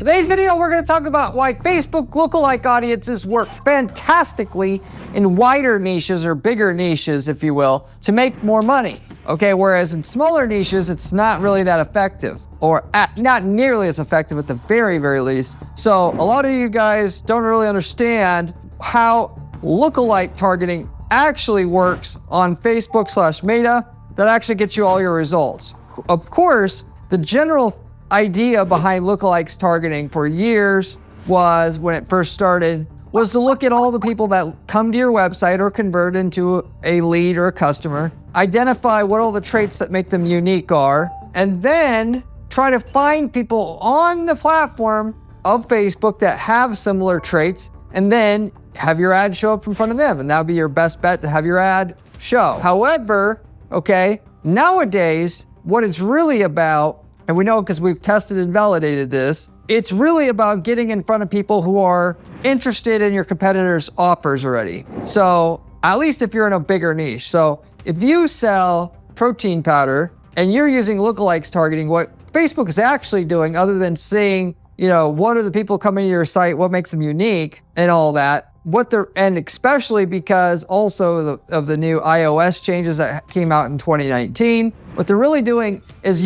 Today's video, we're going to talk about why Facebook lookalike audiences work fantastically in wider niches or bigger niches, if you will, to make more money. Okay, whereas in smaller niches, it's not really that effective, or not nearly as effective at the very, very least. So a lot of you guys don't really understand how lookalike targeting actually works on Facebook/Meta that actually gets you all your results. Of course, the general idea behind lookalikes targeting for years was, when it first started, was to look at all the people that come to your website or convert into a lead or a customer, identify what all the traits that make them unique are, and then try to find people on the platform of Facebook that have similar traits, and then have your ad show up in front of them. And that would be your best bet, to have your ad show. However, okay, nowadays, what it's really about, and we know because we've tested and validated this, it's really about getting in front of people who are interested in your competitors' offers already. So at least if you're in a bigger niche. So if you sell protein powder and you're using lookalikes targeting, what Facebook is actually doing, other than seeing, what are the people coming to your site, what makes them unique and all that, and especially because also of the new iOS changes that came out in 2019, what they're really doing is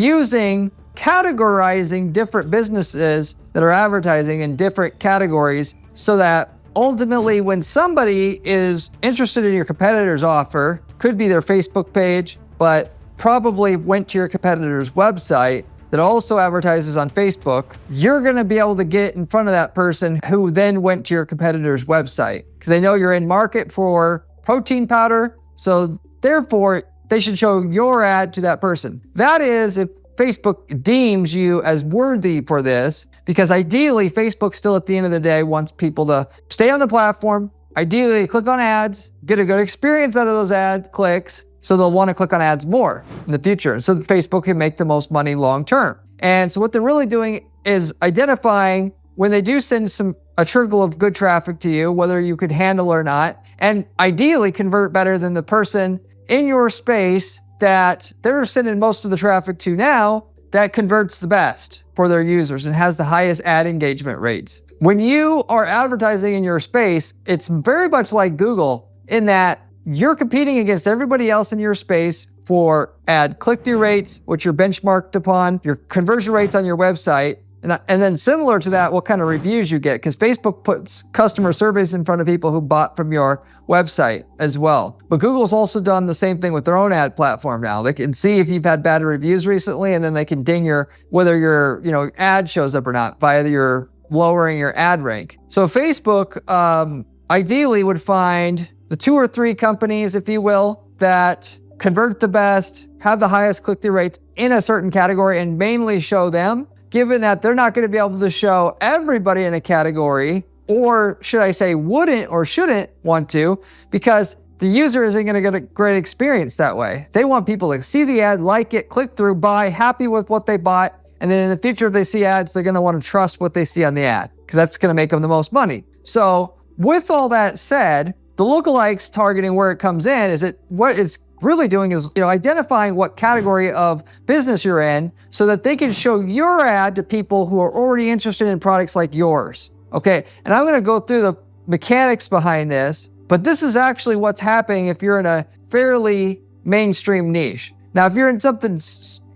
categorizing different businesses that are advertising in different categories, so that ultimately when somebody is interested in your competitor's offer, could be their Facebook page, but probably went to your competitor's website that also advertises on Facebook, you're gonna be able to get in front of that person who then went to your competitor's website, because they know you're in market for protein powder, so therefore they should show your ad to that person. That is, if Facebook deems you as worthy for this, because ideally Facebook still at the end of the day wants people to stay on the platform, ideally click on ads, get a good experience out of those ad clicks, so they'll want to click on ads more in the future, so that Facebook can make the most money long term. And so what they're really doing is identifying when they do send a trickle of good traffic to you, whether you could handle or not, and ideally convert better than the person in your space that they're sending most of the traffic to now, that converts the best for their users and has the highest ad engagement rates. When you are advertising in your space, it's very much like Google in that you're competing against everybody else in your space for ad click-through rates, which you're benchmarked upon, your conversion rates on your website, and then similar to that, what kind of reviews you get, because Facebook puts customer surveys in front of people who bought from your website as well. But Google's also done the same thing with their own ad platform now. They can see if you've had bad reviews recently, and then they can ding whether your ad shows up or not via your lowering your ad rank. So Facebook ideally would find the 2 or 3 companies, if you will, that convert the best, have the highest click-through rates in a certain category, and mainly show them, given that they're not going to be able to show everybody in a category, or should I say wouldn't or shouldn't want to, because the user isn't going to get a great experience that way. They want people to see the ad, like it, click through, buy, happy with what they bought, and then in the future if they see ads, they're going to want to trust what they see on the ad, because that's going to make them the most money. So with all that said, the lookalikes targeting, where it comes in, is what it's really doing is identifying what category of business you're in, so that they can show your ad to people who are already interested in products like yours. Okay, and I'm going to go through the mechanics behind this, but this is actually what's happening if you're in a fairly mainstream niche. Now, if you're in something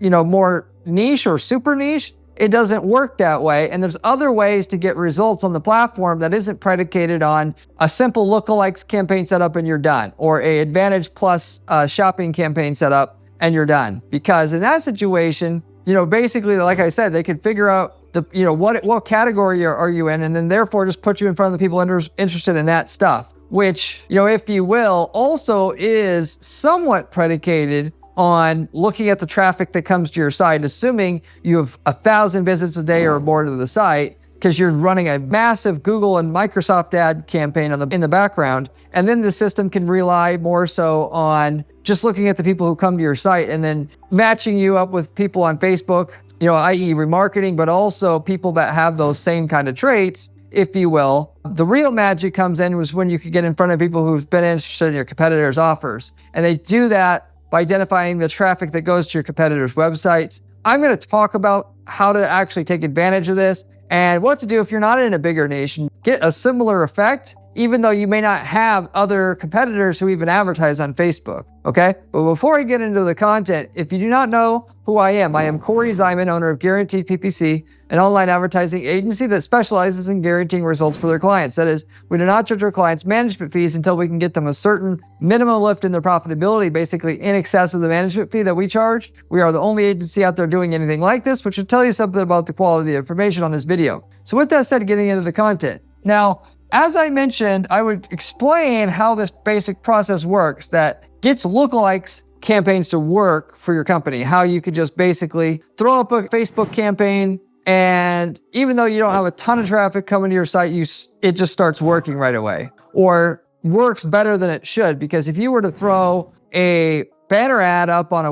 more niche or super niche, it doesn't work that way, and there's other ways to get results on the platform that isn't predicated on a simple lookalikes campaign setup and you're done, or a Advantage Plus shopping campaign setup and you're done. Because in that situation, basically, like I said, they can figure out what category are you in, and then therefore just put you in front of the people interested in that stuff, which, if you will, also is somewhat predicated on looking at the traffic that comes to your site, assuming you have 1,000 visits a day or more to the site, because you're running a massive Google and Microsoft ad campaign in the background. And then the system can rely more so on just looking at the people who come to your site and then matching you up with people on Facebook, i.e. remarketing, but also people that have those same kind of traits, if you will. The real magic comes in was when you could get in front of people who've been interested in your competitors' offers. And they do that by identifying the traffic that goes to your competitors' websites. I'm going to talk about how to actually take advantage of this and what to do if you're not in a bigger niche and get a similar effect, even though you may not have other competitors who even advertise on Facebook, okay? But before I get into the content, if you do not know who I am Corey Zyman, owner of Guaranteed PPC, an online advertising agency that specializes in guaranteeing results for their clients. That is, we do not charge our clients management fees until we can get them a certain minimum lift in their profitability, basically in excess of the management fee that we charge. We are the only agency out there doing anything like this, which should tell you something about the quality of the information on this video. So with that said, getting into the content. Now, as I mentioned, I would explain how this basic process works that gets lookalikes campaigns to work for your company. How you could just basically throw up a Facebook campaign, and even though you don't have a ton of traffic coming to your site, it just starts working right away, or works better than it should. Because if you were to throw a banner ad up on a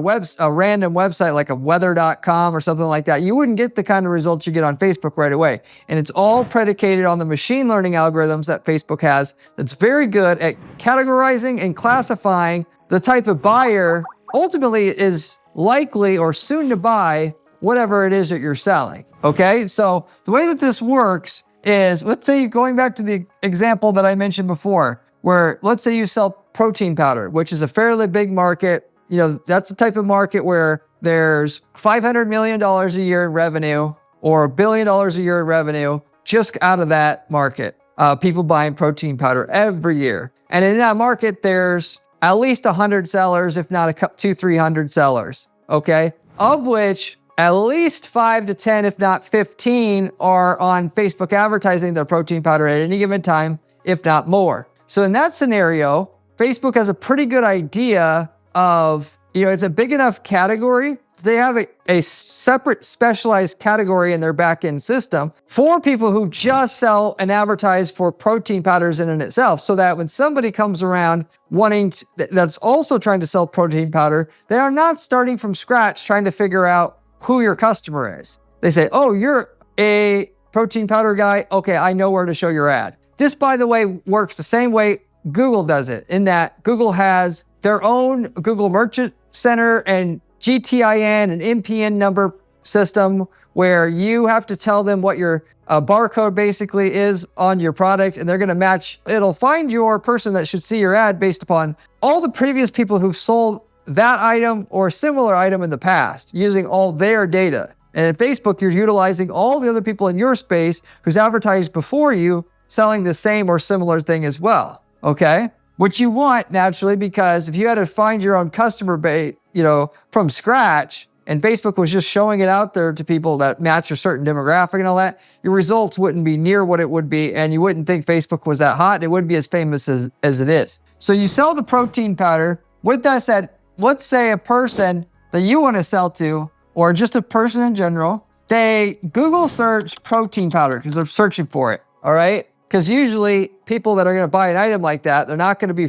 random website like a weather.com or something like that, you wouldn't get the kind of results you get on Facebook right away. And it's all predicated on the machine learning algorithms that Facebook has that's very good at categorizing and classifying the type of buyer ultimately is likely or soon to buy whatever it is that you're selling, okay? So the way that this works is, let's say, going back to the example that I mentioned before, where let's say you sell protein powder, which is a fairly big market. You know, that's the type of market where there's $500 million a year in revenue or $1 billion a year in revenue just out of that market. People buying protein powder every year. And in that market, there's at least 100 sellers, if not 200-300 sellers, okay? Of which at least 5 to 10, if not 15, are on Facebook advertising their protein powder at any given time, if not more. So in that scenario, Facebook has a pretty good idea of, it's a big enough category. They have a separate specialized category in their back-end system for people who just sell and advertise for protein powders in and itself, so that when somebody comes around that's also trying to sell protein powder, they are not starting from scratch trying to figure out who your customer is. They say, oh, you're a protein powder guy? Okay, I know where to show your ad. This, by the way, works the same way Google does it, in that Google has their own Google Merchant Center and GTIN and MPN number system where you have to tell them what your barcode basically is on your product, and they're going to match. It'll find your person that should see your ad based upon all the previous people who've sold that item or similar item in the past using all their data. And at Facebook, you're utilizing all the other people in your space who's advertised before you selling the same or similar thing as well, okay? Which you want naturally, because if you had to find your own customer base, from scratch, and Facebook was just showing it out there to people that match a certain demographic and all that, your results wouldn't be near what it would be, and you wouldn't think Facebook was that hot. It wouldn't be as famous as it is. So you sell the protein powder. With that said, let's say a person that you want to sell to, or just a person in general, they Google search protein powder because they're searching for it, all right? Because usually people that are going to buy an item like that, they're not going to be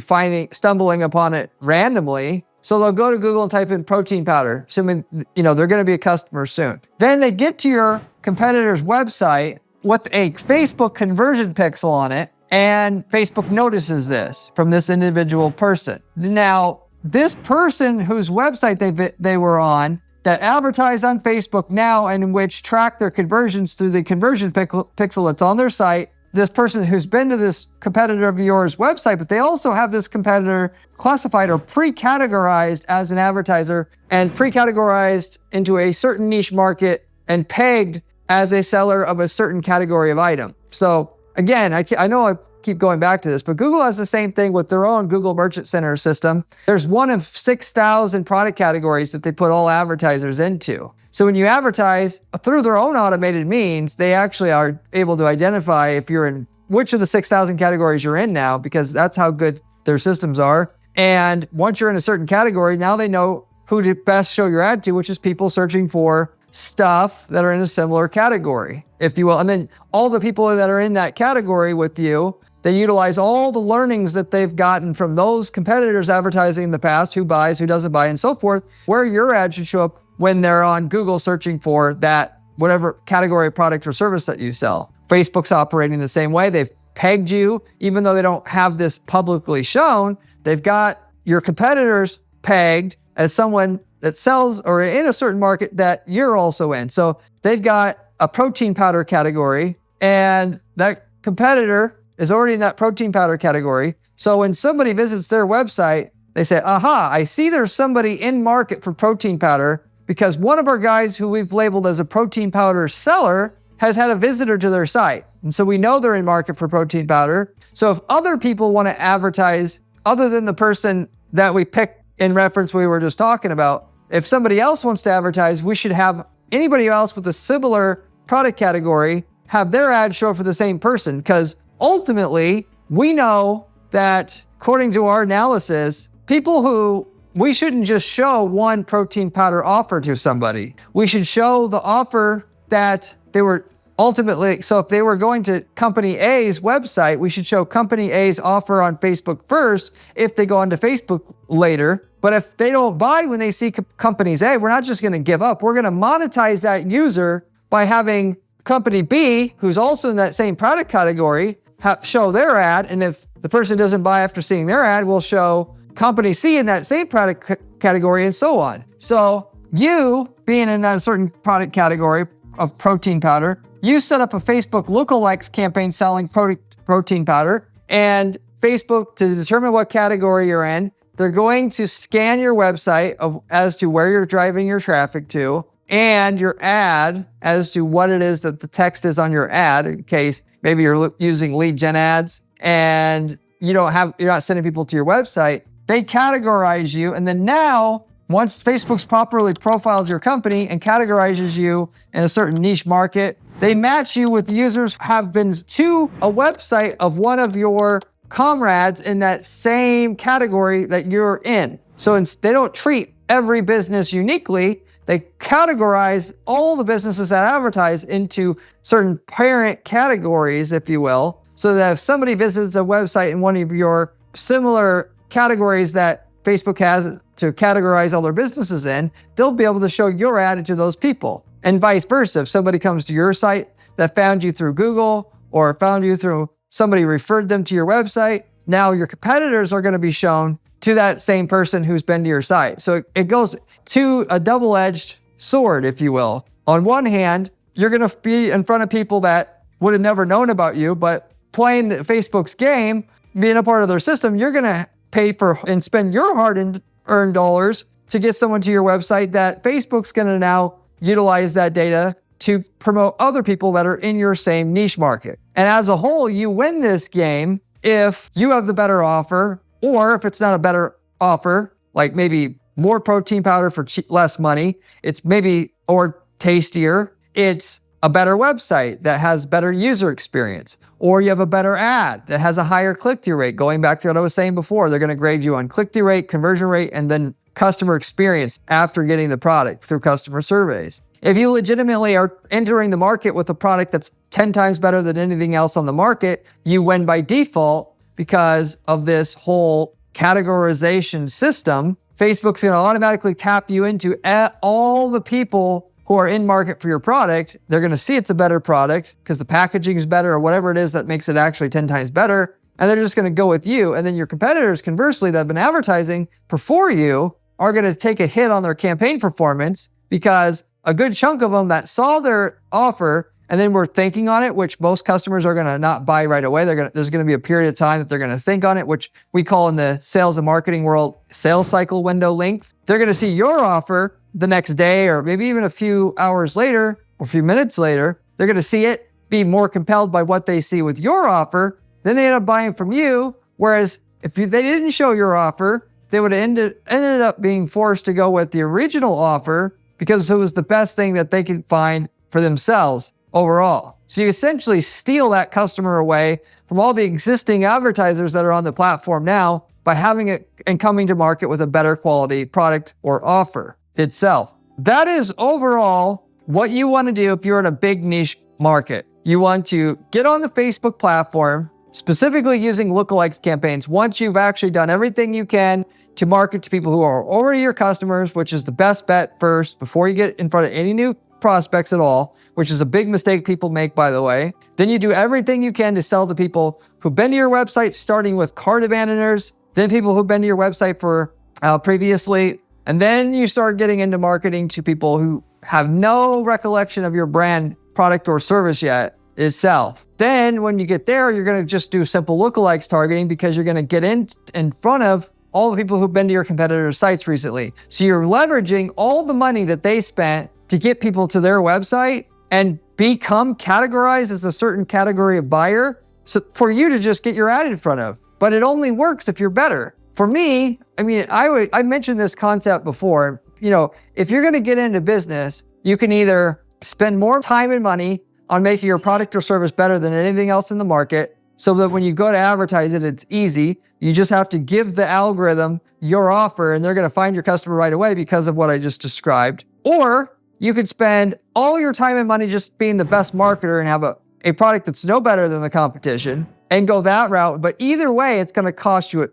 stumbling upon it randomly. So they'll go to Google and type in protein powder, assuming, they're going to be a customer soon. Then they get to your competitor's website with a Facebook conversion pixel on it, and Facebook notices this from this individual person. Now, this person whose website they were on, that advertise on Facebook now, and in which track their conversions through the conversion pixel that's on their site, this person who's been to this competitor of yours website, but they also have this competitor classified or pre-categorized as an advertiser and pre-categorized into a certain niche market and pegged as a seller of a certain category of item. So again, I know I keep going back to this, but Google has the same thing with their own Google Merchant Center system. There's one of 6,000 product categories that they put all advertisers into. So when you advertise through their own automated means, they actually are able to identify if you're in which of the 6,000 categories you're in now, because that's how good their systems are. And once you're in a certain category, now they know who to best show your ad to, which is people searching for stuff that are in a similar category, if you will. And then all the people that are in that category with you, they utilize all the learnings that they've gotten from those competitors advertising in the past, who buys, who doesn't buy, and so forth, where your ad should show up when they're on Google searching for that whatever category of product or service that you sell. Facebook's operating the same way. They've pegged you, even though they don't have this publicly shown, they've got your competitors pegged as someone that sells or in a certain market that you're also in. So they've got a protein powder category, and that competitor is already in that protein powder category. So when somebody visits their website, they say, aha, I see there's somebody in market for protein powder because one of our guys who we've labeled as a protein powder seller has had a visitor to their site. And so we know they're in market for protein powder. So if other people want to advertise other than the person that we picked in reference we were just talking about, if somebody else wants to advertise, we should have anybody else with a similar product category have their ad show for the same person. Because ultimately, we know that according to our analysis, people who we shouldn't just show one protein powder offer to somebody. We should show the offer that they were ultimately, so if they were going to company A's website, we should show company A's offer on Facebook first if they go onto Facebook later. But if they don't buy when they see companies A, we're not just going to give up. We're going to monetize that user by having company B, who's also in that same product category, show their ad. And if the person doesn't buy after seeing their ad, we'll show company C in that same product category and so on. So you being in that certain product category of protein powder, you set up a Facebook Lookalikes campaign selling protein powder, and Facebook, to determine what category you're in, they're going to scan your website as to where you're driving your traffic to, and your ad as to what it is that the text is on your ad, in case maybe you're using lead gen ads and you're not sending people to your website. They categorize you, and then now, once Facebook's properly profiled your company and categorizes you in a certain niche market, they match you with users who have been to a website of one of your comrades in that same category that you're in. So they don't treat every business uniquely. They categorize all the businesses that advertise into certain parent categories, if you will, so that if somebody visits a website in one of your similar categories that Facebook has to categorize all their businesses in, they'll be able to show your ad to those people. And vice versa. If somebody comes to your site that found you through Google or found you through somebody referred them to your website, now your competitors are going to be shown to that same person who's been to your site. So it goes to a double-edged sword, if you will. On one hand, you're going to be in front of people that would have never known about you, but playing Facebook's game, being a part of their system, you're going to pay for and spend your hard-earned dollars to get someone to your website that Facebook's going to now utilize that data to promote other people that are in your same niche market. And as a whole, you win this game if you have the better offer, or if it's not a better offer, like maybe more protein powder for less money, it's maybe, or tastier, it's a better website that has better user experience, or you have a better ad that has a higher click-through rate. Going back to what I was saying before, they're going to grade you on click-through rate, conversion rate, and then customer experience after getting the product through customer surveys. If you legitimately are entering the market with a product that's 10 times better than anything else on the market, you win by default because of this whole categorization system. Facebook's going to automatically tap you into all the people who are in market for your product. They're going to see it's a better product because the packaging is better or whatever it is that makes it actually 10 times better. And they're just going to go with you. And then your competitors, conversely, that have been advertising before you are going to take a hit on their campaign performance because a good chunk of them that saw their offer and then were thinking on it, which most customers are going to not buy right away. There's going to be a period of time that they're going to think on it, which we call in the sales and marketing world sales cycle window length. They're going to see your offer the next day or maybe even a few hours later or a few minutes later. Up going to see it, be more compelled by what they see with your offer. Then they end up buying from you. Whereas if they didn't show your offer, they would have ended up being forced to go with the original offer because it was the best thing that they could find for themselves overall. So you essentially steal that customer away from all the existing advertisers that are on the platform now by having it and coming to market with a better quality product or offer itself. That is overall what you want to do if you're in a big niche market. You want to get on the Facebook platform, specifically using lookalikes campaigns, once you've actually done everything you can to market to people who are already your customers, which is the best bet first before you get in front of any new prospects at all, which is a big mistake people make, by the way. Then you do everything you can to sell to people who've been to your website, starting with cart abandoners, then people who've been to your website for previously, and then you start getting into marketing to people who have no recollection of your brand product or service yet itself. Then when you get there, you're going to just do simple lookalikes targeting because you're going to get in front of all the people who've been to your competitors' sites recently. So you're leveraging all the money that they spent to get people to their website and become categorized as a certain category of buyer, so for you to just get your ad in front of. But it only works if you're better. For me, I mean, I mentioned this concept before. You know, if you're going to get into business, you can either spend more time and money on making your product or service better than anything else in the market, so that when you go to advertise it, it's easy. You just have to give the algorithm your offer and they're going to find your customer right away because of what I just described. Or you could spend all your time and money just being the best marketer and have a product that's no better than the competition and go that route. But either way, it's going to cost you,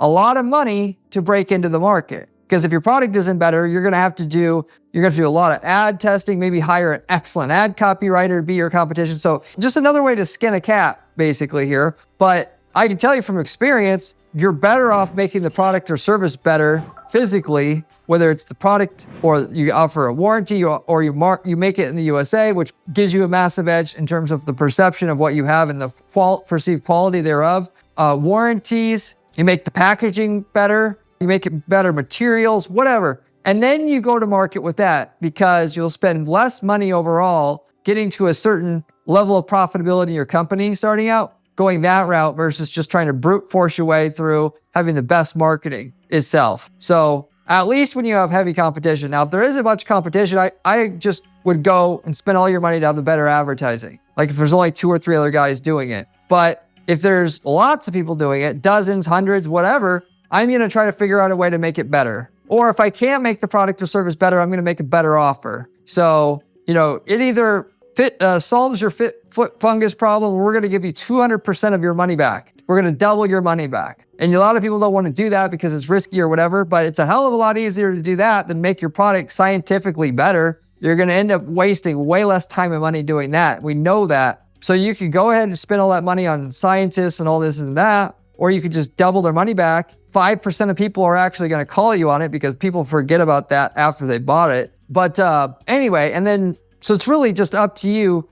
a lot of money to break into the market. Because if your product isn't better, you're going to have to do a lot of ad testing, maybe hire an excellent ad copywriter to be your competition. So just another way to skin a cat basically here. But I can tell you from experience, you're better off making the product or service better physically, whether it's the product or you offer a warranty or you make it in the USA, which gives you a massive edge in terms of the perception of what you have and the perceived quality thereof. Warranties, you make the packaging better, you make it better materials, whatever. And then you go to market with that because you'll spend less money overall getting to a certain level of profitability in your company starting out, going that route versus just trying to brute force your way through having the best marketing itself. So at least when you have heavy competition. Now, if there isn't much competition, I just would go and spend all your money to have the better advertising. Like if there's only 2 or 3 other guys doing it. But if there's lots of people doing it, dozens, hundreds, whatever, I'm going to try to figure out a way to make it better. Or if I can't make the product or service better, I'm going to make a better offer. So, it either solves your foot fungus problem, or we're going to give you 200% of your money back. We're going to double your money back. And a lot of people don't want to do that because it's risky or whatever, but it's a hell of a lot easier to do that than make your product scientifically better. You're going to end up wasting way less time and money doing that. We know that. So you could go ahead and spend all that money on scientists and all this and that, or you could just double their money back. 5% of people are actually going to call you on it because people forget about that after they bought it. But anyway, and then, so it's really just up to you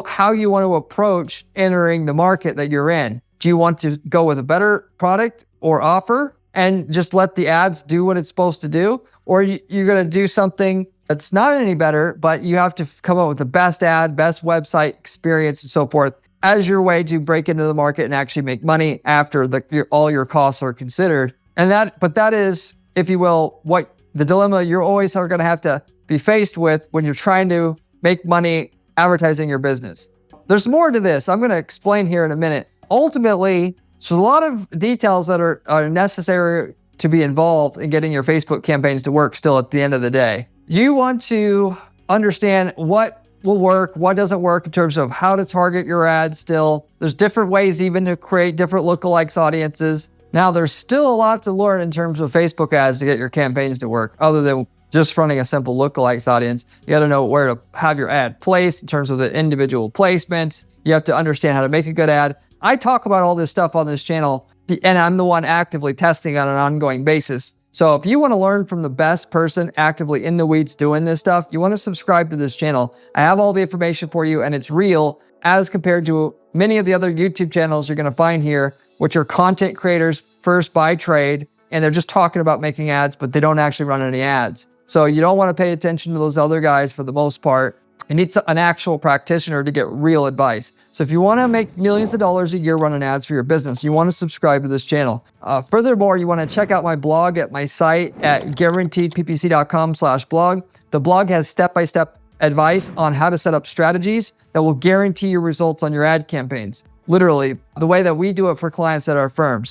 how you want to approach entering the market that you're in. Do you want to go with a better product or offer and just let the ads do what it's supposed to do? Or you're going to do something that's not any better, but you have to come up with the best ad, best website experience and so forth as your way to break into the market and actually make money after all your costs are considered. But that is, if you will, what the dilemma you're always are going to have to be faced with when you're trying to make money advertising your business. There's more to this. I'm going to explain here in a minute. Ultimately, there's a lot of details that are necessary to be involved in getting your Facebook campaigns to work still at the end of the day. You want to understand what will work, what doesn't work in terms of how to target your ads still. There's different ways even to create different lookalikes audiences. Now, there's still a lot to learn in terms of Facebook ads to get your campaigns to work, other than just running a simple lookalikes audience. You got to know where to have your ad placed in terms of the individual placements. You have to understand how to make a good ad. I talk about all this stuff on this channel, and I'm the one actively testing on an ongoing basis. So if you want to learn from the best person actively in the weeds doing this stuff, you want to subscribe to this channel. I have all the information for you, and it's real as compared to many of the other YouTube channels you're going to find here, which are content creators first by trade, and they're just talking about making ads, but they don't actually run any ads. So you don't want to pay attention to those other guys for the most part. You need an actual practitioner to get real advice. So if you want to make millions of dollars a year running ads for your business, you want to subscribe to this channel. Furthermore, you want to check out my blog at my site at guaranteedppc.com/blog. The blog has step-by-step advice on how to set up strategies that will guarantee your results on your ad campaigns. Literally, the way that we do it for clients at our firm.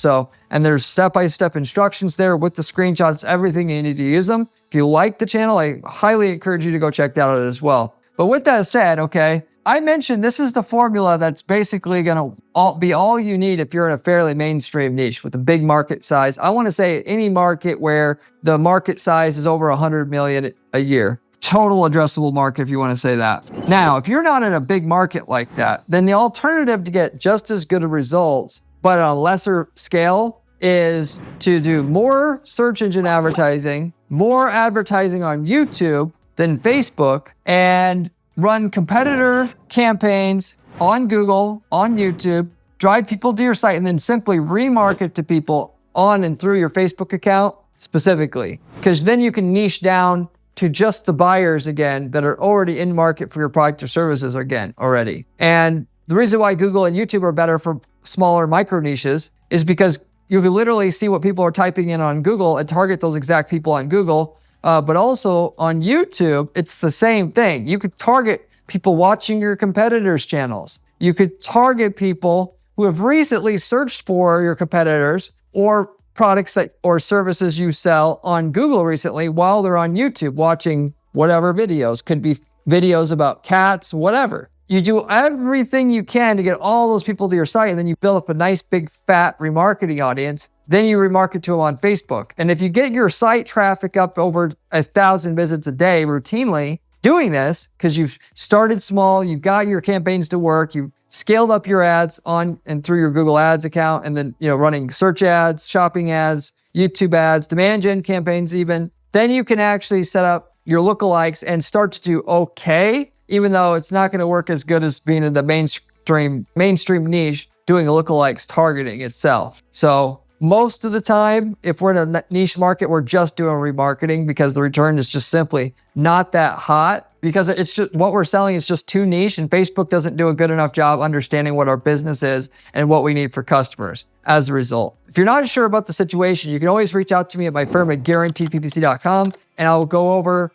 And there's step-by-step instructions there with the screenshots, everything you need to use them. If you like the channel, I highly encourage you to go check that out as well. But with that said, okay, I mentioned this is the formula that's basically going to be all you need if you're in a fairly mainstream niche with a big market size. I want to say any market where the market size is over 100 million a year. Total addressable market, if you want to say that. Now, if you're not in a big market like that, then the alternative to get just as good of results, but on a lesser scale, is to do more search engine advertising, more advertising on YouTube than Facebook, and run competitor campaigns on Google, on YouTube, drive people to your site, and then simply remarket to people on and through your Facebook account specifically. Because then you can niche down to just the buyers again that are already in market for your product or services again already. And the reason why Google and YouTube are better for smaller micro niches is because you can literally see what people are typing in on Google and target those exact people on Google. But also on YouTube, it's the same thing. You could target people watching your competitors' channels. You could target people who have recently searched for your competitors or products or services you sell on Google recently while they're on YouTube watching whatever videos. Could be videos about cats, whatever. You do everything you can to get all those people to your site, and then you build up a nice big fat remarketing audience. Then you remarket to them on Facebook. And if you get your site traffic up over 1,000 visits a day routinely doing this, because you've started small, you've got your campaigns to work, you've scaled up your ads on and through your Google Ads account, and then running search ads, shopping ads, YouTube ads, demand gen campaigns even, then you can actually set up your lookalikes and start to do okay, even though it's not going to work as good as being in the mainstream niche doing a lookalikes targeting itself. So most of the time, if we're in a niche market, we're just doing remarketing because the return is just simply not that hot, because it's just what we're selling is just too niche, and Facebook doesn't do a good enough job understanding what our business is and what we need for customers as a result. If you're not sure about the situation, you can always reach out to me at my firm at guaranteedppc.com, and I'll go over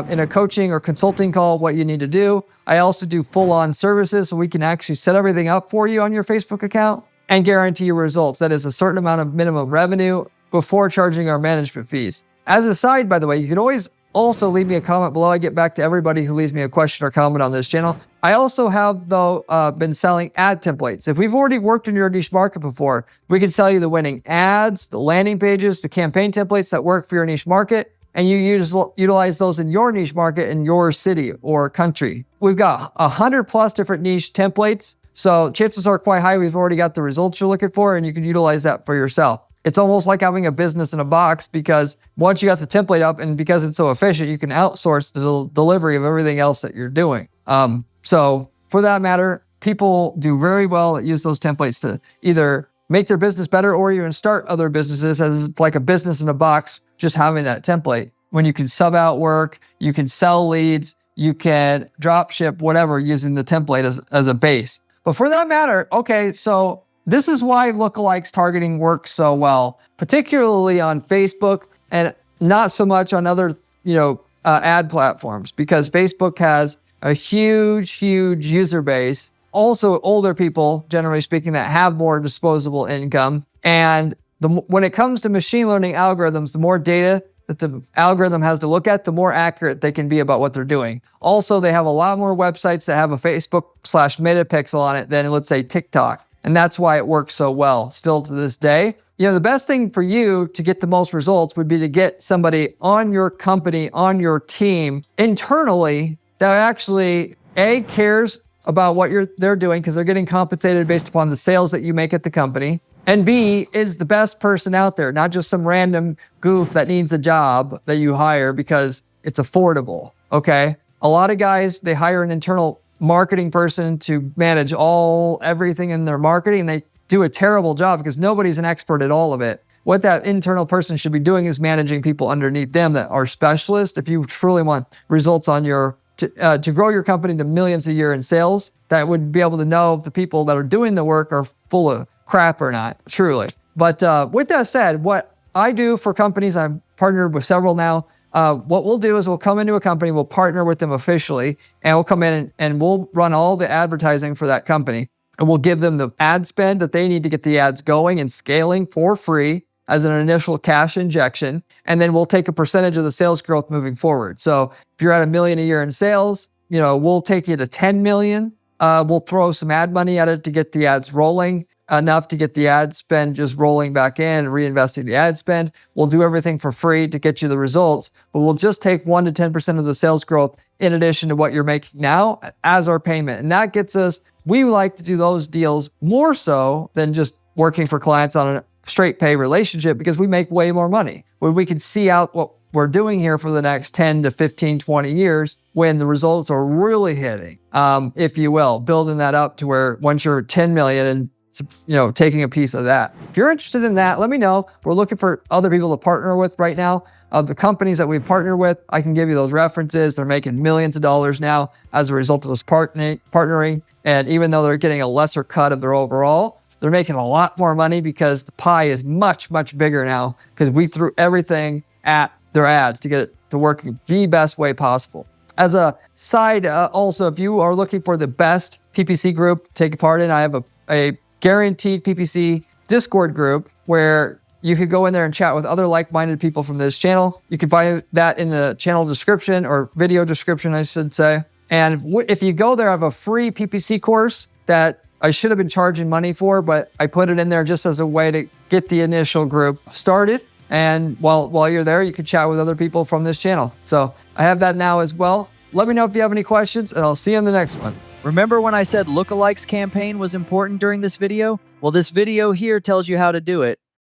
in a coaching or consulting call what you need to do. I also do full-on services, so we can actually set everything up for you on your Facebook account and guarantee your results. That is a certain amount of minimum revenue before charging our management fees. As a side, by the way, you can always also leave me a comment below. I get back to everybody who leaves me a question or comment on this channel. I also have, though, been selling ad templates. If we've already worked in your niche market before, we can sell you the winning ads, the landing pages, the campaign templates that work for your niche market, and you utilize those in your niche market in your city or country. We've got 100+ different niche templates, so chances are quite high we've already got the results you're looking for, and you can utilize that for yourself. It's almost like having a business in a box, because once you got the template up and because it's so efficient, you can outsource the delivery of everything else that you're doing. So for that matter, people do very well at use those templates to either make their business better or even start other businesses, as it's like a business in a box, just having that template. When you can sub out work, you can sell leads, you can drop ship, whatever, using the template as a base. But for that matter, okay, so this is why lookalikes targeting works so well, particularly on Facebook and not so much on other, ad platforms, because Facebook has a huge user base. Also, older people, generally speaking, that have more disposable income. And when it comes to machine learning algorithms, the more data that the algorithm has to look at, the more accurate they can be about what they're doing. Also, they have a lot more websites that have a Facebook/Meta pixel on it than, let's say, TikTok. And that's why it works so well still to this day. The best thing for you to get the most results would be to get somebody on your company, on your team internally that actually cares about what they're doing, because they're getting compensated based upon the sales that you make at the company. And B, is the best person out there, not just some random goof that needs a job that you hire because it's affordable, okay? A lot of guys, they hire an internal marketing person to manage everything in their marketing, and they do a terrible job because nobody's an expert at all of it. What that internal person should be doing is managing people underneath them that are specialists. If you truly want results on to grow your company to millions a year in sales, that would be able to know if the people that are doing the work are full of crap or not, truly. But with that said, what I do for companies, I'm partnered with several now. What we'll do is we'll come into a company, we'll partner with them officially, and we'll come in and we'll run all the advertising for that company. And we'll give them the ad spend that they need to get the ads going and scaling for free as an initial cash injection. And then we'll take a percentage of the sales growth moving forward. So if you're at $1 million a year in sales, we'll take you to 10 million. We'll throw some ad money at it to get the ads rolling, enough to get the ad spend just rolling back in and reinvesting the ad spend. We'll do everything for free to get you the results, but we'll just take 1 to 10% of the sales growth in addition to what you're making now as our payment. And that gets us, we like to do those deals more so than just working for clients on a straight pay relationship, because we make way more money. When we can see out we're doing here for the next 10 to 15, 20 years when the results are really hitting, if you will, building that up to where once you're 10 million and taking a piece of that. If you're interested in that, let me know. We're looking for other people to partner with right now. Of the companies that we partner with, I can give you those references. They're making millions of dollars now as a result of us partnering. And even though they're getting a lesser cut of their overall, they're making a lot more money because the pie is much, much bigger now because we threw everything at their ads to get it to work the best way possible. As a side, also, if you are looking for the best PPC group to take part in, I have a guaranteed PPC Discord group where you could go in there and chat with other like-minded people from this channel. You can find that in the channel description or video description, I should say. And if you go there, I have a free PPC course that I should have been charging money for, but I put it in there just as a way to get the initial group started. And while you're there, you can chat with other people from this channel. So I have that now as well. Let me know if you have any questions, and I'll see you in the next one. Remember when I said Lookalikes campaign was important during this video? Well, this video here tells you how to do it.